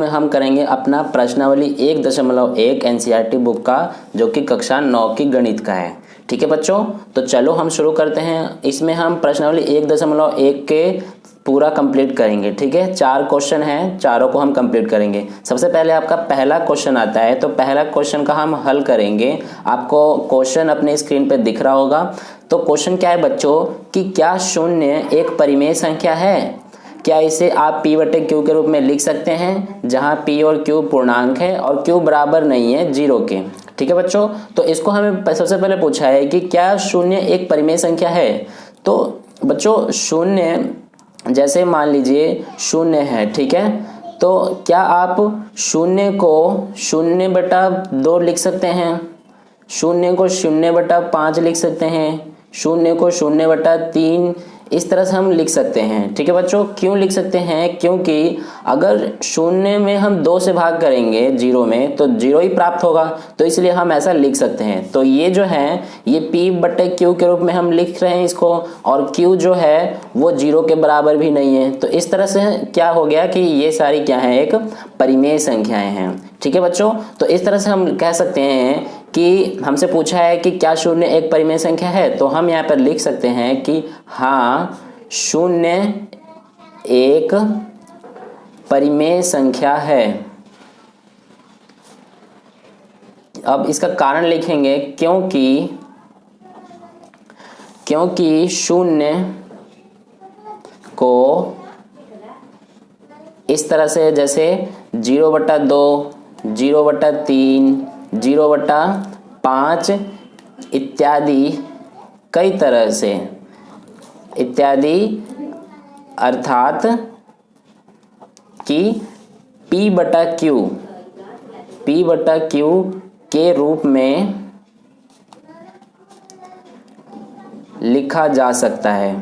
में हम करेंगे अपना प्रश्नावली 1.1 एनसीईआरटी बुक का, जो कि कक्षा 9 की गणित का है। ठीक है बच्चों, तो चलो हम शुरू करते हैं। इसमें हम प्रश्नावली 1.1 के पूरा कंप्लीट करेंगे। ठीक है, 4 क्वेश्चन हैं, चारों को हम कंप्लीट करेंगे। सबसे पहले आपका पहला क्वेश्चन आता है, तो पहला क्वेश्चन का हम हल करेंगे। आपको क्वेश्चन अपने स्क्रीन पे दिख रहा होगा। तो क्वेश्चन क्या है बच्चों कि क्या शून्य एक परिमेय संख्या है? क्या इसे आप p बटे q के रूप में लिख सकते हैं, जहां p और q पूर्णांक है और q बराबर नहीं है 0 के। ठीक है बच्चों, तो इसको हमें सबसे पहले पूछा है कि क्या शून्य एक परिमेय संख्या है। तो बच्चों शून्य, जैसे मान लीजिए शून्य है, ठीक है, तो क्या आप शून्य को 0/2 लिख सकते हैं, शून्य को 0/5 लिख सकते हैं, शून्य को 0/3, इस तरह से हम लिख सकते हैं। ठीक है बच्चों, क्यों लिख सकते हैं? क्योंकि अगर शून्य में हम 2 से भाग करेंगे 0 में, तो 0 ही प्राप्त होगा, तो इसलिए हम ऐसा लिख सकते हैं। तो ये जो है ये p बटे q के रूप में हम लिख रहे हैं इसको, और q जो है वो 0 के बराबर भी नहीं है। तो इस तरह से क्या हो गया कि ये सारी क्या है, एक परिमेय संख्याएं हैं। ठीक है बच्चों, तो इस तरह से हम कह सकते हैं कि हमसे पूछा है कि क्या शून्य एक परिमेय संख्या है, तो हम यहाँ पर लिख सकते हैं कि हाँ, शून्य एक परिमेय संख्या है। अब इसका कारण लिखेंगे, क्योंकि शून्य को इस तरह से, जैसे 0/2, 0/3, 0/5 इत्यादि, कई तरह से इत्यादि, अर्थात कि p बटा q के रूप में लिखा जा सकता है।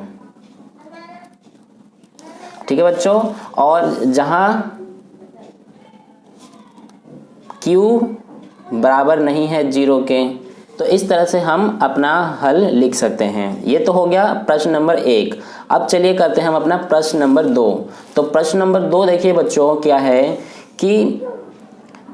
ठीक है बच्चों, और जहां q बराबर नहीं है 0 के, तो इस तरह से हम अपना हल लिख सकते हैं। ये तो हो गया प्रश्न नंबर 1। अब चलिए करते हैं हम अपना प्रश्न नंबर 2। तो प्रश्न नंबर 2 देखिए बच्चों, क्या है कि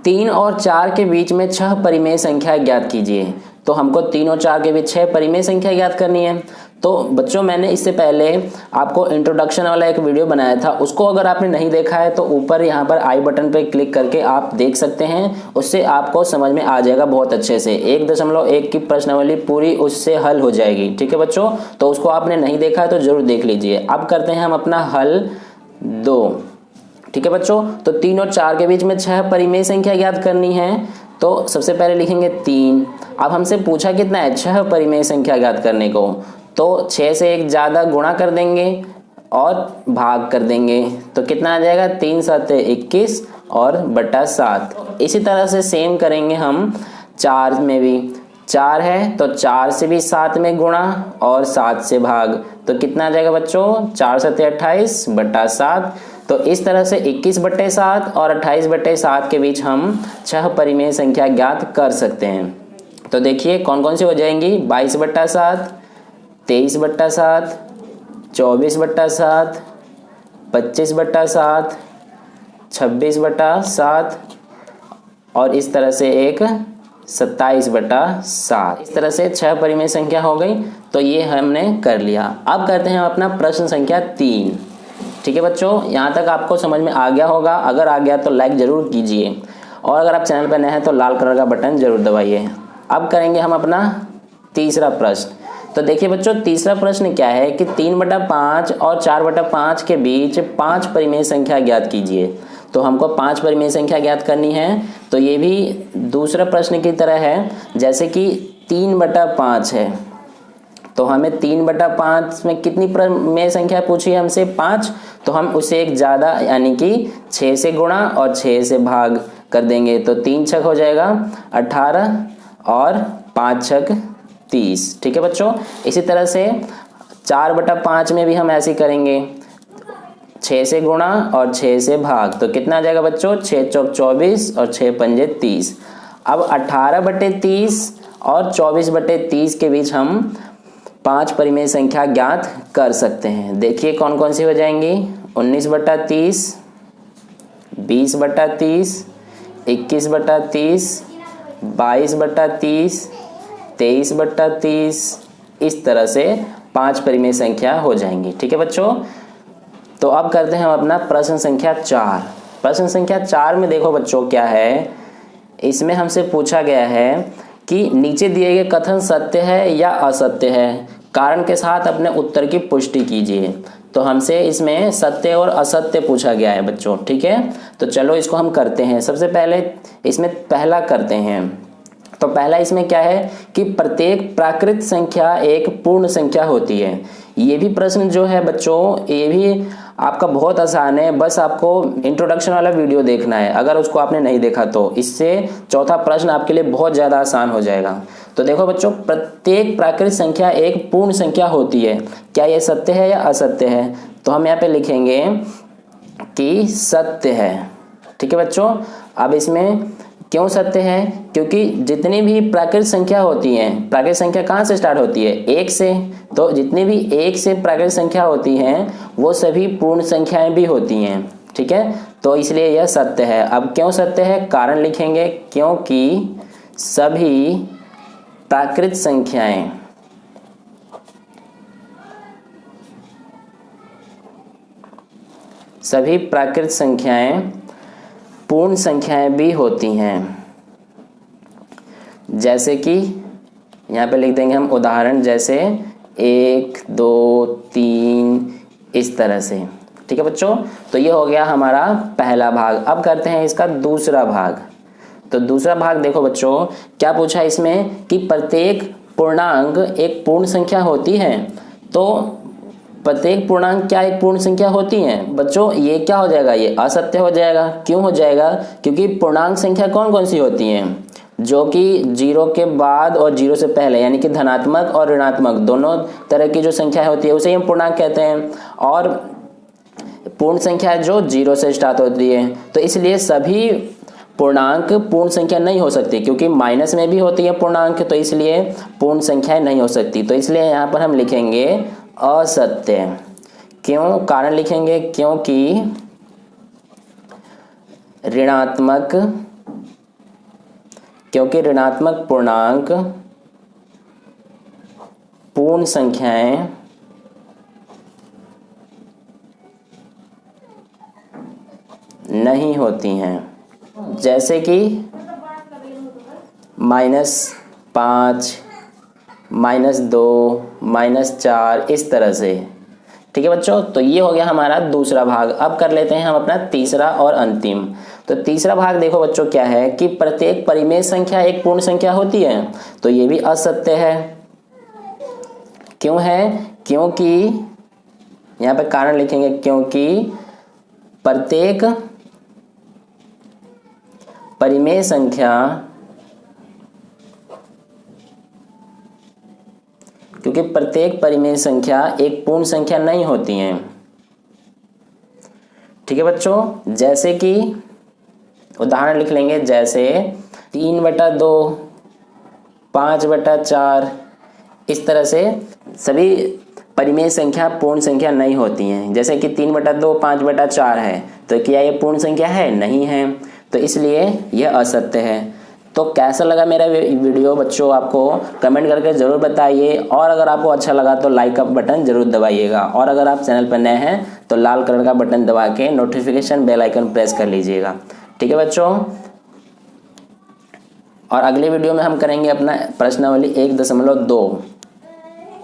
3 और 4 के बीच में 6 परिमेय संख्या ज्ञात कीजिए। तो हमको 3 और 4 के बीच 6 परिमेय संख्या ज्ञात करनी है। तो बच्चों मैंने इससे पहले आपको इंट्रोडक्शन वाला एक वीडियो बनाया था, उसको अगर आपने नहीं देखा है तो ऊपर यहाँ पर आई बटन पर क्लिक करके आप देख सकते हैं। उससे आपको समझ में आ जाएगा बहुत अच्छे से। 1.1 की प्रश्नावली पूरी उससे हल हो जाएगी। ठीक है बच्चों, तो उसको आपने नहीं देखा है तो जरूर देख लीजिए। अब करते हैं हम अपना हल 2। ठीक है बच्चों, तो 3 और 4 के बीच में 6 परिमेय संख्या ज्ञात करनी है। तो सबसे पहले लिखेंगे 3। अब हमसे पूछा कितना है, 6 परिमेय संख्या ज्ञात करने को, तो 6 से एक ज़्यादा गुणा कर देंगे और भाग कर देंगे। तो कितना आ जाएगा, 3 7 21 और बटा 7। इसी तरह से सेम करेंगे हम 4 में भी। 4 है तो 4 से भी 7 में गुणा और 7 से भाग, तो कितना आ जाएगा बच्चों, 4 7 28 बटा 7। तो इस तरह से 21/7 और 28/7 के बीच हम 6 परिमेय संख्या ज्ञात कर सकते हैं। तो देखिए कौन कौन सी हो जाएंगी, 22/7, 23/7, 24/7, 25/7, 26/7 और इस तरह से एक 27/7। इस तरह से 6 परिमेय संख्या हो गई। तो ये हमने कर लिया। अब करते हैं अपना प्रश्न संख्या 3। ठीक है बच्चों, यहाँ तक आपको समझ में आ गया होगा। अगर आ गया तो लाइक ज़रूर कीजिए, और अगर आप चैनल पर नए हैं तो लाल कलर का बटन ज़रूर दबाइए। अब करेंगे हम अपना तीसरा प्रश्न। तो देखिए बच्चों, तीसरा प्रश्न क्या है कि 3/5 और 4/5 के बीच 5 परिमेय संख्या ज्ञात कीजिए। तो हमको 5 परिमेय संख्या ज्ञात करनी है। तो ये भी दूसरा प्रश्न की तरह है, जैसे कि 3/5 है, तो हमें 3/5 में कितनी परिमेय संख्या पूछी है हमसे, 5। तो हम उसे एक ज़्यादा यानी कि 6 से गुणा और 6 से भाग कर देंगे। तो 3 छक हो जाएगा 18 और 5 छक 30। ठीक है बच्चों, इसी तरह से 4/5 में भी हम ऐसे ही करेंगे, 6 से गुणा और 6 से भाग। तो कितना आ जाएगा बच्चों, 6 चौक 24 और 6 पंजे 30। अब 18/30 और 24/30 के बीच हम 5 परिमेय संख्या ज्ञात कर सकते हैं। देखिए कौन कौन सी हो जाएंगी, 19/30, 20/30, 21/30, 22/30, 23/30, इस तरह से 5 परिमेय संख्या हो जाएंगी। ठीक है बच्चों, तो अब करते हैं हम अपना प्रश्न संख्या 4। प्रश्न संख्या 4 में देखो बच्चों क्या है, इसमें हमसे पूछा गया है कि नीचे दिए गए कथन सत्य है या असत्य है, कारण के साथ अपने उत्तर की पुष्टि कीजिए। तो हमसे इसमें सत्य और असत्य पूछा गया है बच्चों। ठीक है, तो चलो इसको हम करते हैं। सबसे पहले इसमें पहला करते हैं। तो पहला इसमें क्या है कि प्रत्येक प्राकृत संख्या एक पूर्ण संख्या होती है। ये भी प्रश्न जो है बच्चों, ये भी आपका बहुत आसान है, बस आपको इंट्रोडक्शन वाला वीडियो देखना है। अगर उसको आपने नहीं देखा तो इससे चौथा प्रश्न आपके लिए बहुत ज़्यादा आसान हो जाएगा। तो देखो बच्चों, प्रत्येक प्राकृत संख्या एक पूर्ण संख्या होती है। क्या ये सत्य है या असत्य है? तो हम यहाँ पे लिखेंगे कि सत्य है। ठीक है बच्चों, अब इसमें क्यों सत्य है? क्योंकि जितनी भी प्राकृत संख्या होती हैं, प्राकृत संख्या कहाँ से स्टार्ट होती है? 1 से। तो जितनी भी 1 से प्राकृत संख्या होती हैं वो सभी पूर्ण संख्याएं भी होती हैं। ठीक है, तो इसलिए यह सत्य है। अब क्यों सत्य है? कारण लिखेंगे, क्योंकि सभी प्राकृत संख्याएं पूर्ण संख्याएं भी होती हैं। जैसे कि यहाँ पे लिख देंगे हम उदाहरण, जैसे 1, 2, 3, इस तरह से। ठीक है बच्चों, तो ये हो गया हमारा पहला भाग। अब करते हैं इसका दूसरा भाग। तो दूसरा भाग देखो बच्चों, क्या पूछा इसमें कि प्रत्येक पूर्णांक एक पूर्ण संख्या होती है। तो प्रत्येक पूर्णांक क्या एक पूर्ण संख्या होती है? बच्चों ये क्या हो जाएगा? ये असत्य हो जाएगा। क्यों हो जाएगा? क्योंकि पूर्णांक संख्या कौन कौन सी होती हैं? जो कि 0 के बाद और 0 से पहले, यानी कि धनात्मक और ऋणात्मक दोनों तरह की जो संख्या होती है उसे हम पूर्णांक कहते हैं। और पूर्ण संख्या जो 0 से स्टार्ट होती है। तो इसलिए सभी पूर्णांक पूर्ण संख्या नहीं हो सकती, क्योंकि माइनस में भी होती है पूर्णांक, तो इसलिए पूर्ण संख्या नहीं हो सकती। तो इसलिए यहाँ पर हम लिखेंगे असत्य। क्यों? कारण लिखेंगे, क्योंकि ऋणात्मक पूर्णांक पूर्ण संख्याएं नहीं होती हैं। जैसे कि -5, -2, -4, इस तरह से। ठीक है बच्चों, तो ये हो गया हमारा दूसरा भाग। अब कर लेते हैं हम अपना तीसरा और अंतिम। तो तीसरा भाग देखो बच्चों क्या है कि प्रत्येक परिमेय संख्या एक पूर्ण संख्या होती है। तो ये भी असत्य है। क्यों है? क्योंकि यहाँ पे कारण लिखेंगे, क्योंकि प्रत्येक परिमेय संख्या एक पूर्ण संख्या नहीं होती हैं। ठीक है बच्चों, जैसे कि उदाहरण लिख लेंगे, जैसे 3/2, 5/4, इस तरह से सभी परिमेय संख्या पूर्ण संख्या नहीं होती हैं। जैसे कि 3/2, 5/4 है, तो क्या ये पूर्ण संख्या है? नहीं है। तो इसलिए यह असत्य है। तो कैसा लगा मेरा वीडियो बच्चों, आपको कमेंट करके ज़रूर बताइए। और अगर आपको अच्छा लगा तो लाइक का बटन ज़रूर दबाइएगा। और अगर आप चैनल पर नए हैं तो लाल कलर का बटन दबा के नोटिफिकेशन बेल आइकन प्रेस कर लीजिएगा। ठीक है बच्चों, और अगले वीडियो में हम करेंगे अपना प्रश्नावली 1.2।